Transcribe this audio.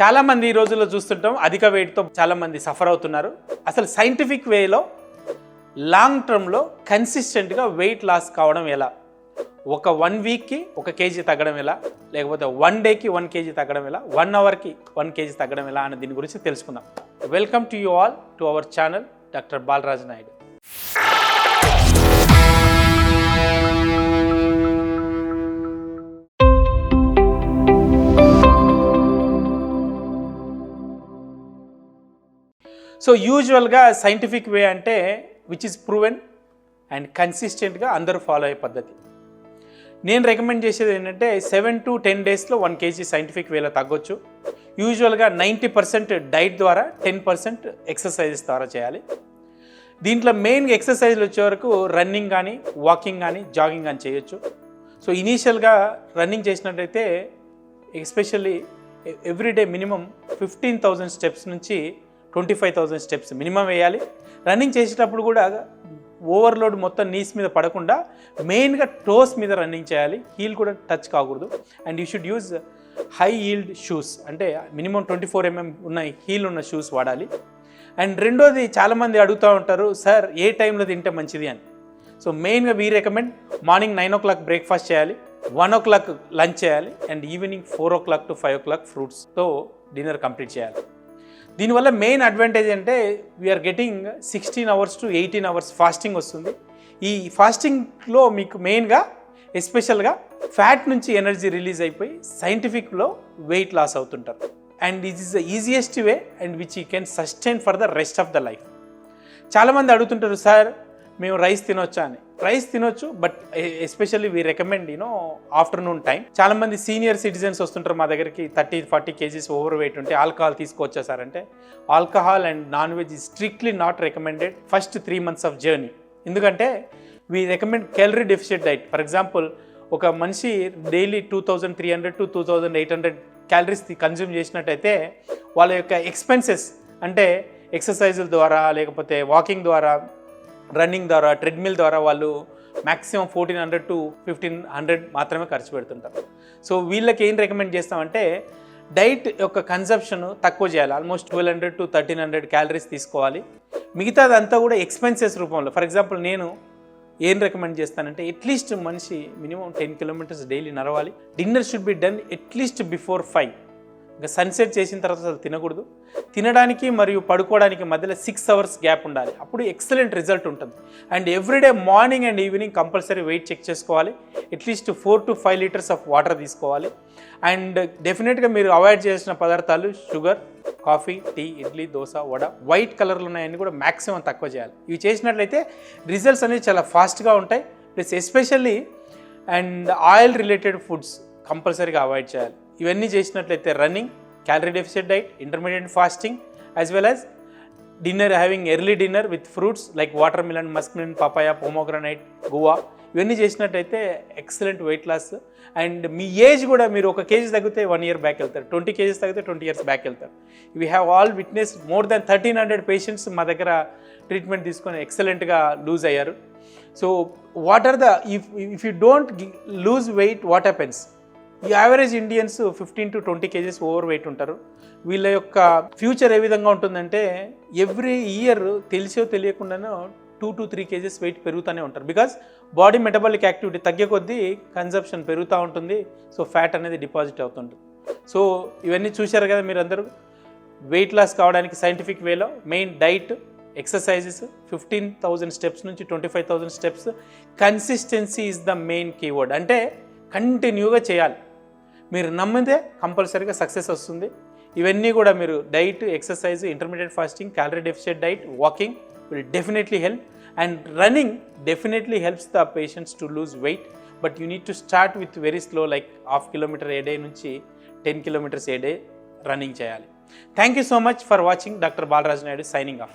చాలామంది ఈ రోజుల్లో చూస్తుంటాం అధిక వెయిట్తో చాలామంది సఫర్ అవుతున్నారు. అసలు సైంటిఫిక్ వేలో లాంగ్ టర్మ్లో కన్సిస్టెంట్గా వెయిట్ లాస్ కావడం ఎలా, ఒక 1 వీక్కి 1 కేజీ తగ్గడం ఎలా, లేకపోతే 1 డేకి 1 కేజీ తగ్గడం ఎలా, 1 అవర్కి 1 కేజీ తగ్గడం ఎలా అనే దీని గురించి తెలుసుకుందాం. Welcome to you all to our channel doctor Balaraju Naidu. So యూజువల్గా సైంటిఫిక్ వే అంటే విచ్ ఇస్ ప్రూవెన్ అండ్ కన్సిస్టెంట్గా అందరూ ఫాలో అయ్యే పద్ధతి. నేను రికమెండ్ చేసేది ఏంటంటే 7 to 10 డేస్లో 1 కేజీ సైంటిఫిక్ వేలో తగ్గొచ్చు. యూజువల్గా 90% డైట్ ద్వారా 10% ఎక్సర్సైజెస్ ద్వారా చేయాలి. దీంట్లో మెయిన్గా ఎక్సర్సైజ్లు వచ్చే వరకు రన్నింగ్ కానీ, వాకింగ్ కానీ, జాగింగ్ కానీ చేయొచ్చు. సో ఇనీషియల్గా రన్నింగ్ చేసినట్టయితే ఎస్పెషల్లీ ఎవ్రీడే మినిమం 15,000 స్టెప్స్ నుంచి 25,000 స్టెప్స్ మినిమం వేయాలి. రన్నింగ్ చేసేటప్పుడు కూడా ఓవర్లోడ్ మొత్తం నీస్ మీద పడకుండా మెయిన్గా టోస్ మీద రన్నింగ్ చేయాలి. హీల్ కూడా టచ్ కాకూడదు. And you should use high healed shoes, అంటే మినిమం 24 mm ఉన్న హీల్ ఉన్న షూస్ వాడాలి. అండ్ రెండోది చాలామంది అడుగుతూ ఉంటారు, సార్ ఏ టైంలో తింటే మంచిది అని. సో మెయిన్గా we recommend morning 9 o'clock breakfast చేయాలి, 1 o'clock లంచ్ చేయాలి, and evening 4 o'clock to 5 o'clock ఫ్రూట్స్తో డిన్నర్ కంప్లీట్ చేయాలి. దీనివల్ల మెయిన్ అడ్వాంటేజ్ అంటే we're getting 16 hours to 18 hours fasting వస్తుంది. ఈ ఫాస్టింగ్లో మీకు మెయిన్గా ఎస్పెషల్గా ఫ్యాట్ నుంచి ఎనర్జీ రిలీజ్ అయిపోయి సైంటిఫిక్లో వెయిట్ లాస్ అవుతుంటారు. And it is the easiest way and which you can sustain for the rest of the life. చాలామంది అడుగుతుంటారు, సార్ మేము రైస్ తినొచ్చా అని. రైస్ తినొచ్చు, but especially we recommend afternoon time. చాలామంది సీనియర్ సిటిజన్స్ వస్తుంటారు మా దగ్గరికి, 30-40 kgs ఓవర్ వెయిట్ ఉంటే ఆల్కహాల్ తీసుకోవచ్చా సార్ అంటే, alcohol and non veg is strictly not recommended first 3 months of journey. ఎందుకంటే we recommend calorie deficit diet. For example ఒక మనిషి డైలీ 2,300 to 2,800 క్యాలరీస్ కన్జ్యూమ్ చేసినట్టయితే వాళ్ళ యొక్క ఎక్స్పెన్సెస్ అంటే ఎక్సర్సైజుల ద్వారా, లేకపోతే వాకింగ్ ద్వారా, రన్నింగ్ ద్వారా, ట్రెడ్మిల్ ద్వారా వాళ్ళు మ్యాక్సిమం 1,400 to 1,500 మాత్రమే ఖర్చు పెడుతుంటారు. సో వీళ్ళకి ఏం రికమెండ్ చేస్తామంటే డైట్ యొక్క కన్సంప్షన్ తక్కువ చేయాలి. ఆల్మోస్ట్ 1,200 to 1,300 క్యాలరీస్ తీసుకోవాలి. మిగతాదంతా కూడా ఎక్స్పెన్సెస్ రూపంలో. ఫర్ ఎగ్జాంపుల్ నేను ఏం రికమెండ్ చేస్తానంటే అట్లీస్ట్ మనిషి మినిమం 10 kilometers డైలీ నడవాలి. Dinner should be done at least before 5. ఇంకా సన్సెట్ చేసిన తర్వాత అసలు తినకూడదు. తినడానికి మరియు పడుకోవడానికి మధ్యలో 6 hours గ్యాప్ ఉండాలి. అప్పుడు ఎక్సలెంట్ రిజల్ట్ ఉంటుంది. And everyday morning and evening compulsory weight check చేసుకోవాలి. At least 4 to 5 liters of water తీసుకోవాలి. అండ్ డెఫినెట్గా మీరు అవాయిడ్ చేసిన పదార్థాలు sugar, coffee, tea, idli, dosa, vada, white కలర్లో ఉన్నాయని కూడా మ్యాక్సిమం తక్కువ చేయాలి. ఇవి చేసినట్లయితే రిజల్ట్స్ అనేవి చాలా ఫాస్ట్గా ఉంటాయి. Plus especially and oil related foods కంపల్సరీగా అవాయిడ్ చేయాలి. ఇవన్నీ చేసినట్లయితే running, calorie deficit diet, intermediate fasting, as well as dinner, having early dinner with fruits like watermelon, muskmelon, papaya, pomegranate, guava, ఇవన్నీ చేసినట్టయితే ఎక్సలెంట్ వెయిట్ లాస్. అండ్ మీ age కూడా మీరు 1 kg తగ్గితే 1 year బ్యాక్ వెళ్తారు, 20 kgs తగ్గితే 20 years back వెళ్తారు. We have all witness more than 1,300 patients మా దగ్గర ట్రీట్మెంట్ తీసుకొని ఎక్సలెంట్గా లూజ్ అయ్యారు. So what are the if you don't lose weight, what happens? ఈ average Indians 15 to 20 kgs overweight ఉంటారు. వీళ్ళ యొక్క ఫ్యూచర్ ఏ విధంగా ఉంటుందంటే ఎవ్రీ ఇయర్ తెలిసో తెలియకుండానో 2 to 3 kgs వెయిట్ పెరుగుతూనే ఉంటారు. బికాజ్ బాడీ మెటబాలిక్ యాక్టివిటీ తగ్గే కొద్దీ కన్సంప్షన్ పెరుగుతూ ఉంటుంది. సో ఫ్యాట్ అనేది డిపాజిట్ అవుతుంటుంది. సో ఇవన్నీ చూశారు కదా మీరు అందరూ. వెయిట్ లాస్ కావడానికి సైంటిఫిక్ వేలో మెయిన్ డైట్, ఎక్సర్సైజెస్, 15,000 స్టెప్స్ నుంచి 25,000 steps. Consistency is the main keyword. అంటే కంటిన్యూగా చేయాలి. మీరు నమ్మితే కంపల్సరీగా సక్సెస్ వస్తుంది. ఇవన్నీ కూడా మీరు diet, exercise, intermediate fasting, calorie deficit diet, walking will definitely help, and running definitely helps the patients to lose weight, but you need to start with very slow, like 1/2 kilometer a day nunchi 10 kilometers a day running cheyali. Thank you so much for watching. Dr. Balaraju Naidu signing off.